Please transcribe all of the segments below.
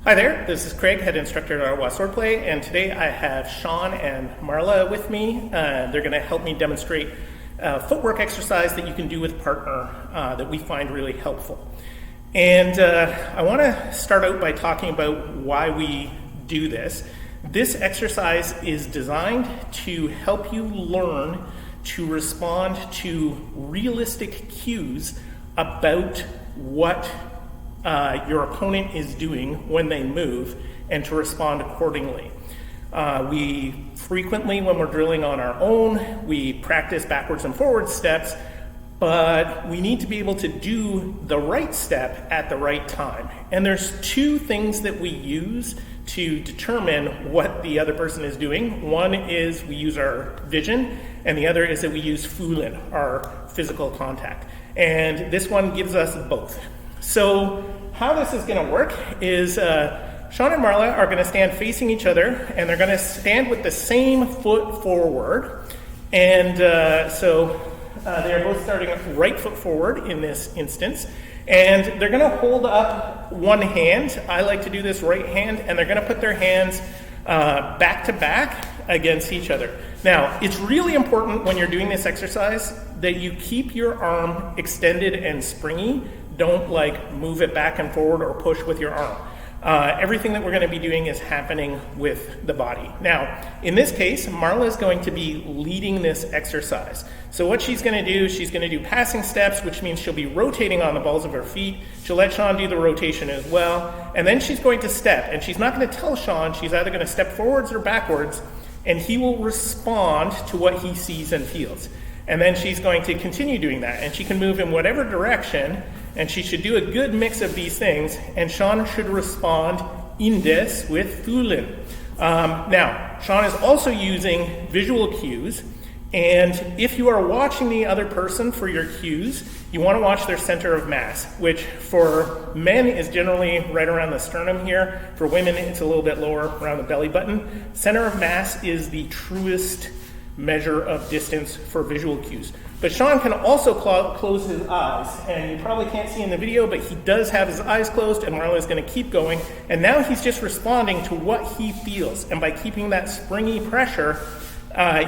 Hi there, this is Craig, head instructor at Ottawa Swordplay, and today I have Sean and Marla with me. They're going to help me demonstrate a footwork exercise that you can do with partner that we find really helpful. And I want to start out by talking about why we do this. This exercise is designed to help you learn to respond to realistic cues about what your opponent is doing when they move, and to respond accordingly. We frequently, when we're drilling on our own, we practice backwards and forwards steps, but we need to be able to do the right step at the right time. And there's two things that we use to determine what the other person is doing. One is we use our vision, and the other is that we use fühlen, our physical contact. And this one gives us both. So how this is going to work is Sean and Marla are going to stand facing each other, and they're going to stand with the same foot forward. And so they are both starting right foot forward in this instance. And they're going to hold up one hand. I like to do this right hand, and they're going to put their hands back to back against each other. Now, it's really important when you're doing this exercise that you keep your arm extended and springy. Don't like move it back and forward or push with your arm. Everything that we're going to be doing is happening with the body. Now, in this case, Marla is going to be leading this exercise. So what she's going to do, she's going to do passing steps, which means she'll be rotating on the balls of her feet. She'll let Sean do the rotation as well. And then she's going to step, and she's not going to tell Sean. She's either going to step forwards or backwards, and he will respond to what he sees and feels. And then she's going to continue doing that, and she can move in whatever direction, and she should do a good mix of these things, and Sean should respond in this with fühlen. Now, Sean is also using visual cues, and if you are watching the other person for your cues, you want to watch their center of mass, which for men is generally right around the sternum here. For women, it's a little bit lower around the belly button. Center of mass is the truest measure of distance for visual cues. But Sean can also close his eyes, and you probably can't see in the video, but he does have his eyes closed, and Marla is going to keep going, and now he's just responding to what he feels, and by keeping that springy pressure,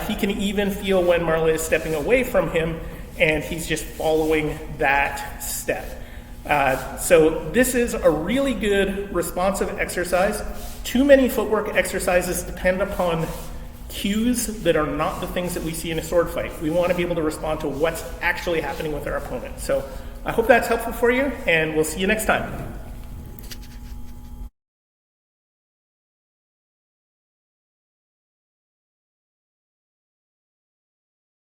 he can even feel when Marla is stepping away from him, and he's just following that step. So this is a really good responsive exercise. Too many footwork exercises depend upon cues that are not the things that we see in a sword fight. We want to be able to respond to what's actually happening with our opponent. So I hope that's helpful for you, and we'll see you next time.